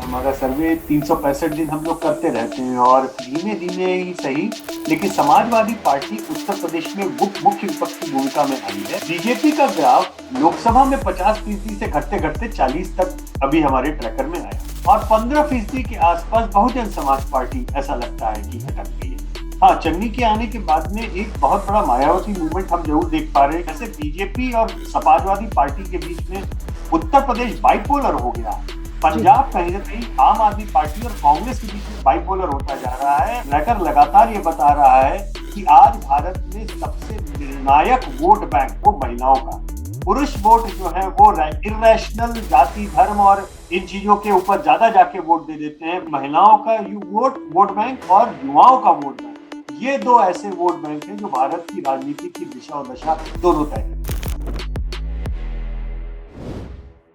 हमारा सर्वे 365 दिन हम लोग करते रहते हैं और धीमे धीमे ही सही, लेकिन समाजवादी पार्टी उत्तर प्रदेश में मुख्य विपक्ष की भूमिका में आई है। बीजेपी का ग्राफ लोकसभा में 50% से घटते घटते 40 तक अभी हमारे ट्रैकर में आया और 15% के आसपास बहुजन समाज पार्टी ऐसा लगता है कि अटक गई है। हाँ, चन्नी के आने के बाद में एक बहुत बड़ा मायावती मूवमेंट हम जरूर देख पा रहे हैं। जैसे बीजेपी और समाजवादी पार्टी के बीच में उत्तर प्रदेश बाइपोलर हो गया। पंजाब कहीं ना कहीं आम आदमी पार्टी और कांग्रेस के बीच में बाइपोलर होता जा रहा है। ट्रैकर लगातार ये बता रहा है कि आज भारत में सबसे निर्णायक वोट बैंक वो महिलाओं का। पुरुष वोट जो है वो इरेशनल जाति धर्म और इन चीजों के ऊपर ज्यादा जाके वोट दे देते हैं। महिलाओं का वोट बैंक और युवाओं का वोट बैंक, ये दो ऐसे वोट बैंक हैं जो भारत की राजनीति की दिशा और दशा दोनों तय करें।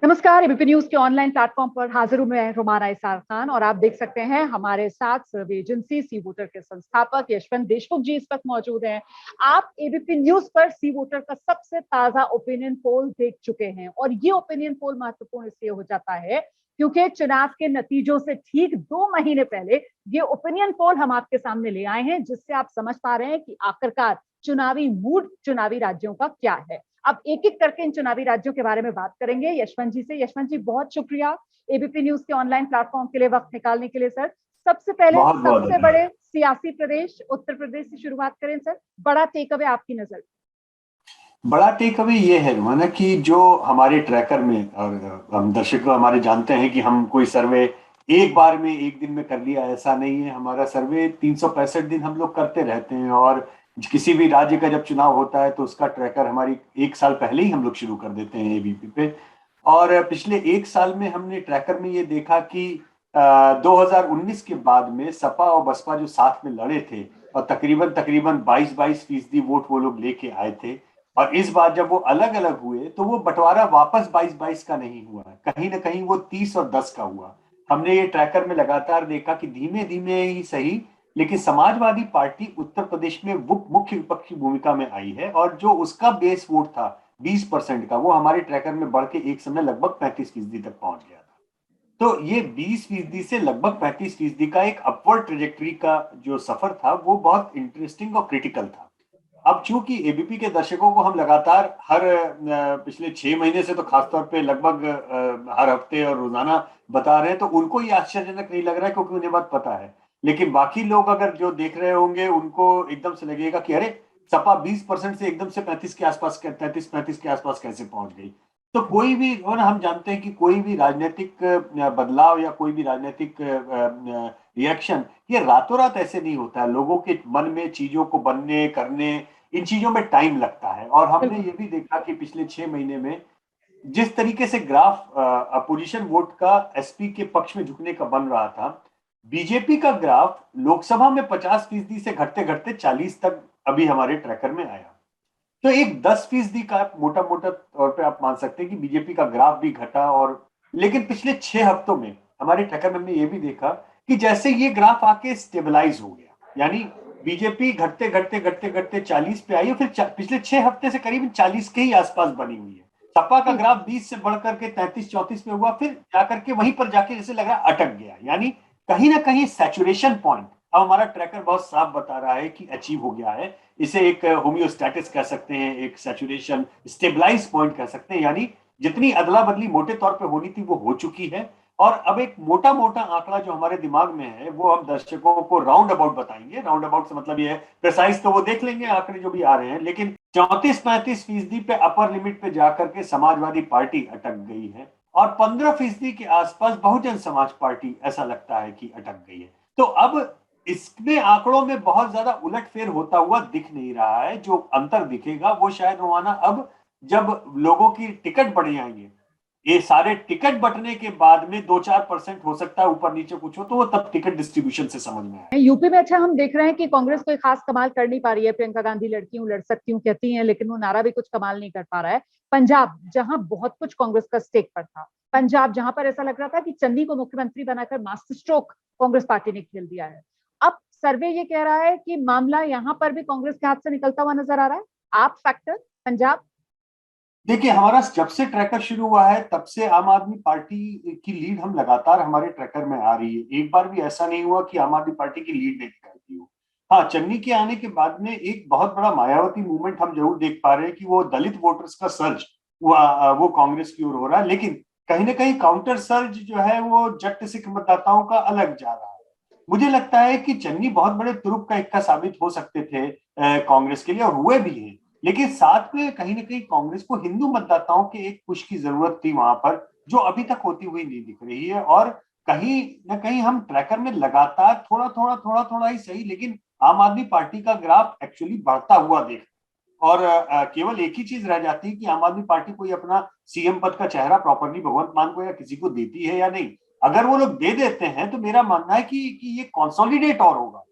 नमस्कार, एबीपी न्यूज के ऑनलाइन प्लेटफॉर्म पर हाजिर हूं मैं रुमाना इसार खान और आप देख सकते हैं हमारे साथ सर्वे एजेंसी सी वोटर के संस्थापक यशवंत देशमुख जी इस वक्त मौजूद हैं। आप एबीपी न्यूज पर सी वोटर का सबसे ताजा ओपिनियन पोल देख चुके हैं और ये ओपिनियन पोल महत्वपूर्ण इसलिए हो जाता है क्योंकि चुनाव के नतीजों से ठीक 2 महीने पहले ये ओपिनियन पोल हम आपके सामने ले आए हैं, जिससे आप समझ पा रहे हैं कि आखिरकार चुनावी मूड चुनावी राज्यों का क्या है। अब एक एक करके इन चुनावी राज्यों के बारे में बात करेंगे यशवंत जी से। यशवंत जी, बहुत शुक्रिया एबीपी न्यूज के ऑनलाइन प्लेटफॉर्म के लिए वक्त निकालने के लिए सर। सबसे पहले बहुत बहुत सबसे बड़े सियासी प्रदेश उत्तर प्रदेश से शुरुआत करें सर। बड़ा टेक अवे आपकी नजर। बड़ा टेक अवे ये है रुमाना कि जो हमारे ट्रैकर में, और हम दर्शक हमारे जानते हैं कि हम कोई सर्वे एक बार में एक दिन में कर लिया ऐसा नहीं है। हमारा सर्वे 365 दिन हम लोग करते रहते हैं और किसी भी राज्य का जब चुनाव होता है तो उसका ट्रैकर हमारी एक साल पहले ही हम लोग शुरू कर देते हैं एबीपी पे। और पिछले एक साल में हमने ट्रैकर में ये देखा कि 2019 के बाद में सपा और बसपा जो साथ में लड़े थे और तकरीबन तकरीबन 22-22% वोट वो लोग लेके आए थे, और इस बार जब वो अलग अलग हुए तो वो बंटवारा वापस 22-22 का नहीं हुआ, कहीं ना कहीं वो 30 और 10 का हुआ। हमने ये ट्रैकर में लगातार देखा कि धीमे धीमे ही सही, लेकिन समाजवादी पार्टी उत्तर प्रदेश में मुख्य विपक्ष की भूमिका में आई है और जो उसका बेस वोट था 20% का, वो हमारे ट्रैकर में बढ़ के एक समय लगभग 35% तक पहुंच गया था। तो ये 20% से लगभग 35% का एक अपवर्ड ट्रेजेक्टरी का जो सफर था वो बहुत इंटरेस्टिंग और क्रिटिकल था। अब चूंकि एबीपी के दर्शकों को हम लगातार हर पिछले 6 महीने से तो खासतौर पे लगभग हर हफ्ते और रोजाना बता रहे हैं, तो उनको ये आश्चर्यजनक नहीं लग रहा है क्योंकि उन्हें बात पता है। लेकिन बाकी लोग अगर जो देख रहे होंगे उनको एकदम से लगेगा कि अरे, सपा 20% से एकदम से 35 के आसपास, 33-35 के आसपास कैसे पहुंच गई। तो कोई भी, और हम जानते हैं कि कोई भी राजनीतिक बदलाव या कोई भी राजनीतिक रिएक्शन ये रातों रात ऐसे नहीं होता है। लोगों के मन में चीजों को बनने करने, इन चीजों में टाइम लगता है। और हमने ये भी देखा कि पिछले 6 महीने में जिस तरीके से ग्राफ अपोजिशन वोट का एसपी के पक्ष में झुकने का बन रहा था, बीजेपी का ग्राफ लोकसभा में 50% से घटते घटते 40 तक अभी हमारे ट्रैकर में आया। तो एक 10% का मोटा मोटा तौर पे आप मान सकते हैं कि बीजेपी का ग्राफ भी घटा। और लेकिन पिछले 6 हफ्तों में हमारे ट्रैकर में हमने ये भी देखा कि जैसे ये ग्राफ आके स्टेबलाइज हो गया, यानी बीजेपी घटते घटते घटते घटते 40 पे आई है, फिर पिछले 6 हफ्ते से करीब 40 के ही आसपास बनी हुई है। सपा का ग्राफ 20 से बढ़कर के 33-34 पे हुआ, फिर जाकर के वहीं पर जाके जैसे लग रहा अटक गया, यानी कहीं ना कहीं सैचुरेशन पॉइंट अब हमारा ट्रैकर बहुत साफ बता रहा है कि अचीव हो गया है। इसे एक होम्योस्टैटिस कह सकते हैं, एक सैचुरेशन स्टेबलाइज पॉइंट कह सकते हैं, यानी जितनी अदला बदली मोटे तौर पे होनी थी वो हो चुकी है। और अब एक मोटा मोटा आंकड़ा जो हमारे दिमाग में है वो हम दर्शकों को राउंड अबाउट बताएंगे। राउंड अबाउट से मतलब ये है, प्रिसाइज तो वो देख लेंगे आंकड़े जो भी आ रहे हैं, लेकिन 34-35% पे अपर लिमिट पे जाकर के समाजवादी पार्टी अटक गई है और 15% के आसपास बहुजन समाज पार्टी ऐसा लगता है कि अटक गई है। तो अब इसमें आंकड़ों में बहुत ज्यादा उलटफेर होता हुआ दिख नहीं रहा है। जो अंतर दिखेगा वो शायद रोमाना अब जब लोगों की टिकट बढ़ जाएंगे, ये सारे टिकट बंटने के बाद में 2-4% हो सकता है ऊपर नीचे कुछ हो, तो वो तब टिकट डिस्ट्रीब्यूशन से समझ में आए। यूपी में अच्छा हम देख रहे हैं कि कांग्रेस कोई खास कमाल कर नहीं पा रही है। प्रियंका गांधी लड़की हूँ लड़ सकती हूँ कहती हैं, लेकिन वो नारा भी कुछ कमाल नहीं कर पा रहा है। पंजाब, जहां बहुत कुछ कांग्रेस का स्टेक पर था, पंजाब जहां पर ऐसा लग रहा था कि चन्नी को मुख्यमंत्री बनाकर मास्टर स्ट्रोक कांग्रेस पार्टी ने खेल दिया है, अब सर्वे ये कह रहा है कि मामला यहां पर भी कांग्रेस के हाथ से निकलता हुआ नजर आ रहा है। आप फैक्टर पंजाब। देखिए, हमारा जब से ट्रैकर शुरू हुआ है तब से आम आदमी पार्टी की लीड हम लगातार हमारे ट्रैकर में आ रही है। एक बार भी ऐसा नहीं हुआ कि आम आदमी पार्टी की लीड नहीं दिखाई हो। हाँ, चन्नी के आने के बाद में एक बहुत बड़ा मायावती मूवमेंट हम जरूर देख पा रहे हैं कि वो दलित वोटर्स का सर्ज वो कांग्रेस की ओर हो रहा है, लेकिन कहीं ना कहीं काउंटर सर्ज जो है वो जट सिख मतदाताओं का अलग जा रहा है। मुझे लगता है कि चन्नी बहुत बड़े तुरुप का इक्का साबित हो सकते थे कांग्रेस के लिए, और हुए भी हैं। लेकिन साथ में कहीं ना कहीं कांग्रेस को हिंदू मतदाताओं के एक पुश की जरूरत थी वहां पर, जो अभी तक होती हुई नहीं दिख रही है। और कहीं ना कहीं हम ट्रैकर में लगातार थोड़ा थोड़ा ही सही, लेकिन आम आदमी पार्टी का ग्राफ एक्चुअली बढ़ता हुआ देख। और केवल एक ही चीज रह जाती है कि आम आदमी पार्टी कोई अपना सीएम पद का चेहरा प्रॉपरली भगवंत मान को या किसी को देती है या नहीं। अगर वो लोग दे देते हैं तो मेरा मानना है कि ये कंसोलिडेट और होगा।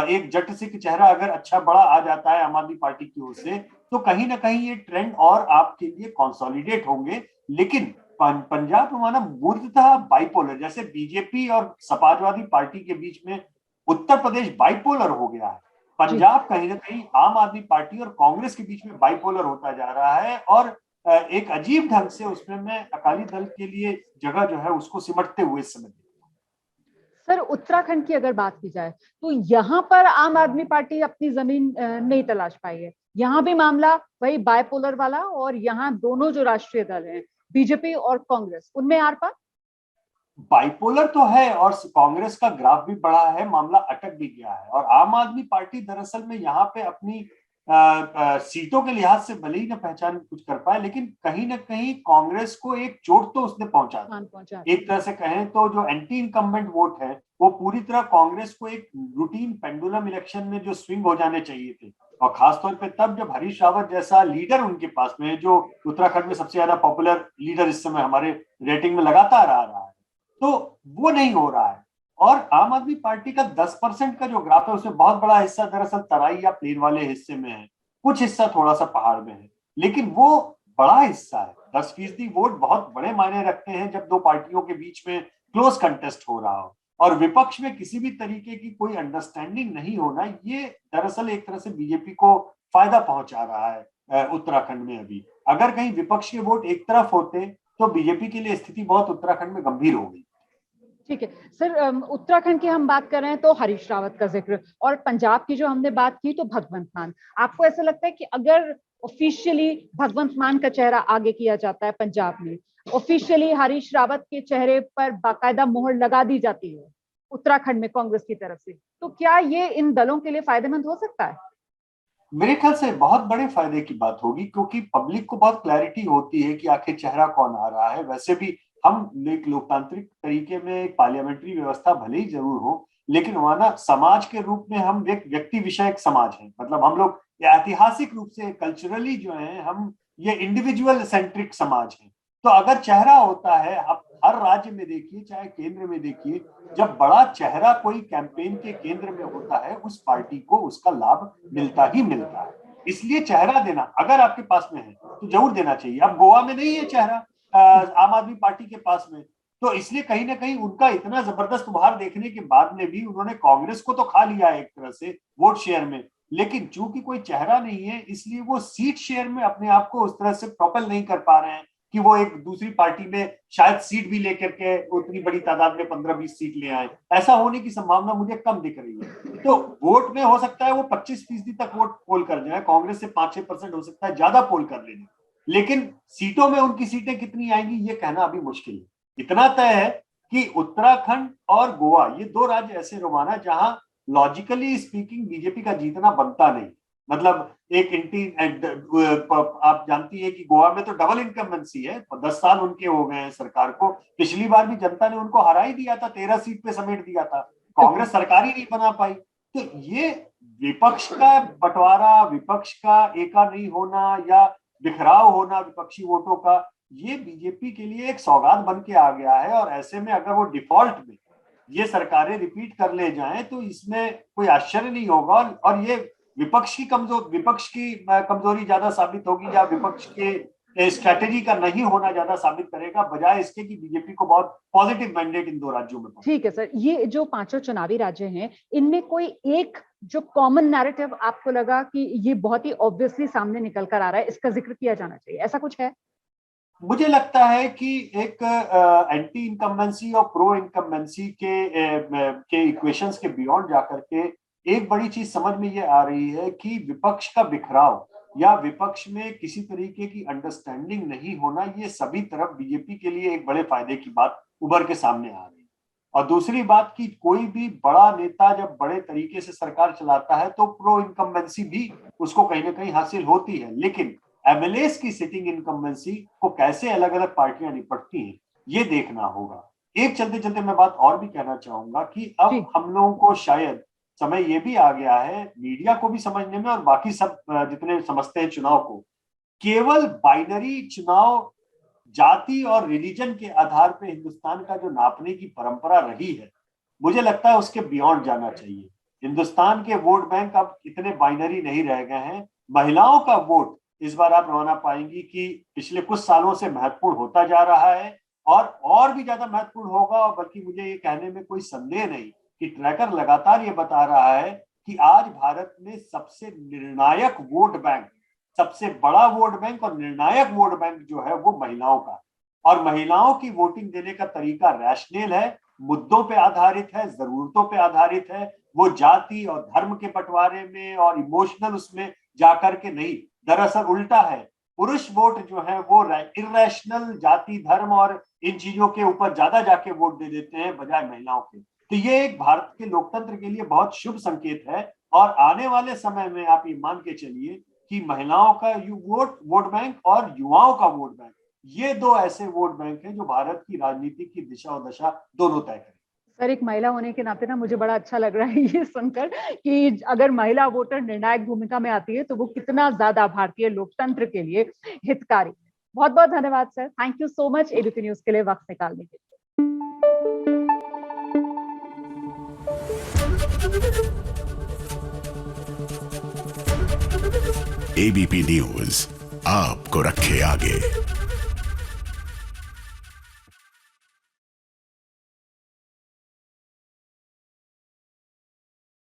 एक जट सिख चेहरा अगर अच्छा बड़ा आ जाता है आम आदमी पार्टी की ओर से, तो कहीं ना कहीं ये ट्रेंड और आपके लिए कंसोलिडेट होंगे। लेकिन पंजाब हमारा मूर्खता बाइपोलर, जैसे बीजेपी और समाजवादी पार्टी के बीच में उत्तर प्रदेश बाइपोलर हो गया है, जी पंजाब कहीं ना कहीं आम आदमी पार्टी और कांग्रेस के बीच में बाइपोलर होता जा रहा है। और एक अजीब ढंग से उसमें मैं अकाली दल के लिए जगह जो है उसको सिमटते हुए इस समय। सर, उत्तराखंड की अगर बात की जाए तो यहाँ पर आम आदमी पार्टी अपनी जमीन नहीं तलाश पाई है। यहाँ भी मामला वही बायपोलर वाला, और यहाँ दोनों जो राष्ट्रीय दल हैं, बीजेपी और कांग्रेस, उनमें आर पार। बाइपोलर तो है और कांग्रेस का ग्राफ भी बढ़ा है, मामला अटक भी गया है। और आम आदमी पार्टी दरअसल में यहाँ पे अपनी सीटों के लिहाज से भले ही ना पहचान कुछ कर पाए, लेकिन कहीं ना कहीं कांग्रेस को एक चोट तो उसने पहुंचा दी। एक तरह से कहें तो जो एंटी इनकम्बेंट वोट है वो पूरी तरह कांग्रेस को एक रूटीन पेंडुलम इलेक्शन में जो स्विंग हो जाने चाहिए थे, और खासतौर पे तब जब हरीश रावत जैसा लीडर उनके पास में है, जो उत्तराखंड में सबसे ज्यादा पॉपुलर लीडर इस समय हमारे रेटिंग में लगातार आ रहा है, तो वो नहीं हो रहा है। और आम आदमी पार्टी का 10% का जो ग्राफ है उसमें बहुत बड़ा हिस्सा दरअसल तराई या प्लेन वाले हिस्से में है, कुछ हिस्सा थोड़ा सा पहाड़ में है, लेकिन वो बड़ा हिस्सा है। 10% वोट बहुत बड़े मायने रखते हैं जब दो पार्टियों के बीच में क्लोज कंटेस्ट हो रहा हो और विपक्ष में किसी भी तरीके की कोई अंडरस्टैंडिंग नहीं होना, ये दरअसल एक तरह से बीजेपी को फायदा पहुंचा रहा है उत्तराखंड में। अभी अगर कहीं विपक्ष के वोट एक तरफ होते तो बीजेपी के लिए स्थिति बहुत उत्तराखंड में गंभीर हो गई। ठीक है सर, उत्तराखंड की हम बात कर रहे हैं तो हरीश रावत का जिक्र, और पंजाब की जो हमने बात की तो भगवंत मान। आपको ऐसा लगता है कि अगर ऑफिशियली भगवंत मान का चेहरा आगे किया जाता है पंजाब में, ऑफिशियली हरीश रावत के चेहरे पर बाकायदा मोहर लगा दी जाती है उत्तराखंड में कांग्रेस की तरफ से, तो क्या ये इन दलों के लिए फायदेमंद हो सकता है? मेरे ख्याल से बहुत बड़े फायदे की बात होगी, क्योंकि पब्लिक को बहुत क्लैरिटी होती है कि आखिर चेहरा कौन आ रहा है। वैसे भी हम एक लोकतांत्रिक तरीके में एक पार्लियामेंट्री व्यवस्था भले ही जरूर हो, लेकिन वहां ना समाज के रूप में हम एक व्यक्ति विषयक समाज है। मतलब हम लोग ऐतिहासिक रूप से कल्चरली जो है हम ये इंडिविजुअल सेंट्रिक समाज है। तो अगर चेहरा होता है, आप हर राज्य में देखिए चाहे केंद्र में देखिए, जब बड़ा चेहरा कोई कैंपेन के केंद्र में होता है उस पार्टी को उसका लाभ मिलता ही मिलता है। इसलिए चेहरा देना अगर आपके पास में है तो जरूर देना चाहिए। अब गोवा में नहीं है चेहरा आम आदमी पार्टी के पास में, तो इसलिए कहीं ना कहीं उनका इतना जबरदस्त उभार देखने के बाद में भी उन्होंने कांग्रेस को तो खा लिया है एक तरह से वोट शेयर में, लेकिन चूंकि कोई चेहरा नहीं है इसलिए वो सीट शेयर में अपने आप को उस तरह से प्रोपेल नहीं कर पा रहे हैं कि वो एक दूसरी पार्टी में शायद सीट भी लेकर के उतनी बड़ी तादाद में 15-20 सीट ले आए। ऐसा होने की संभावना मुझे कम दिख रही है। तो वोट में हो सकता है वो 25% तक वोट पोल कर जाए, कांग्रेस से 5-6% हो सकता है ज्यादा पोल कर लेने, लेकिन सीटों में उनकी सीटें कितनी आएंगी ये कहना अभी मुश्किल है। इतना तय है कि उत्तराखंड और गोवा ये दो राज्य ऐसे रोमाना जहां लॉजिकली स्पीकिंग बीजेपी का जीतना बनता नहीं। मतलब एक आप जानती है कि गोवा में तो डबल इनकम्बेंसी है, 10 साल उनके हो गए हैं सरकार को। पिछली बार भी जनता ने उनको हरा ही दिया था, 13 सीट पे समेट दिया था, कांग्रेस सरकार ही नहीं बना पाई। तो ये विपक्ष का बंटवारा, विपक्ष का एका नहीं होना या बिखराव होना विपक्षी वोटों का, ये बीजेपी के लिए एक सौगात बन के आ गया है। और ऐसे में अगर वो डिफॉल्ट में ये सरकारें रिपीट कर ले जाएं तो इसमें कोई आश्चर्य नहीं होगा। और ये विपक्ष की कमजोरी ज्यादा साबित होगी या विपक्ष के स्ट्रेटेजी का नहीं होना ज्यादा साबित करेगा, बजाय इसके कि बीजेपी को बहुत पॉजिटिव मैंडेट इन 2 राज्यों में। ठीक है सर, ये जो 5 चुनावी राज्य हैं, इनमें कोई एक जो कॉमन नैरेटिव आपको लगा कि ये बहुत ही ऑब्वियसली सामने निकल कर आ रहा है, इसका जिक्र किया जाना चाहिए, ऐसा कुछ है? मुझे लगता है कि एक एंटी इनकम्बेंसी और प्रो इनकम्बेंसी के इक्वेशंस के बियॉन्ड जाकर के एक बड़ी चीज समझ में ये आ रही है कि विपक्ष का बिखराव या विपक्ष में किसी तरीके की अंडरस्टैंडिंग नहीं होना, ये सभी तरफ बीजेपी के लिए एक बड़े फायदे की बात उभर के सामने आ रही है। और दूसरी बात कि कोई भी बड़ा नेता जब बड़े तरीके से सरकार चलाता है तो प्रो इनकम्बेंसी भी उसको कहीं ना कहीं हासिल होती है, लेकिन एमएलएस की सिटिंग इनकम्बेंसी को कैसे अलग अलग पार्टियां निपटती हैं ये देखना होगा। एक चलते चलते मैं बात और भी कहना चाहूंगा कि अब हम लोगों को शायद समय ये भी आ गया है, मीडिया को भी समझने में और बाकी सब जितने समझते हैं चुनाव को, केवल बाइनरी चुनाव जाति और रिलीजन के आधार पर हिंदुस्तान का जो नापने की परंपरा रही है, मुझे लगता है उसके बियॉन्ड जाना चाहिए। हिंदुस्तान के वोट बैंक अब इतने बाइनरी नहीं रह गए हैं। महिलाओं का वोट इस बार आप रवाना पाएंगी कि पिछले कुछ सालों से महत्वपूर्ण होता जा रहा है और भी ज्यादा महत्वपूर्ण होगा। और बल्कि मुझे ये कहने में कोई संदेह नहीं कि ट्रैकर लगातार ये बता रहा है कि आज भारत में सबसे निर्णायक वोट बैंक, सबसे बड़ा वोट बैंक और निर्णायक वोट बैंक जो है वो महिलाओं का, और महिलाओं की वोटिंग देने का तरीका रैशनल है, मुद्दों पे आधारित है, जरूरतों पे आधारित है। वो जाति और धर्म के बंटवारे में और इमोशनल उसमें जाकर के नहीं, दरअसल उल्टा है। पुरुष वोट जो है वो इरेशनल जाति धर्म और इन चीजों के ऊपर ज्यादा जाके वोट दे देते हैं बजाय महिलाओं के। तो ये एक भारत के लोकतंत्र के लिए बहुत शुभ संकेत है। और आने वाले समय में आप ये मान के चलिए कि महिलाओं का वोट बैंक और युवाओं का वोट बैंक, ये 2 ऐसे वोट बैंक हैं जो भारत की राजनीति की दिशा और दशा दोनों तय करें। सर, एक महिला होने के नाते ना मुझे बड़ा अच्छा लग रहा है ये सुनकर कि अगर महिला वोटर निर्णायक भूमिका में आती है तो वो कितना ज्यादा भारतीय लोकतंत्र के लिए हितकारी। बहुत बहुत धन्यवाद sir, thank you so much ABP news के लिए वक्त निकालने के लिए। एबीपी न्यूज आपको रखे आगे।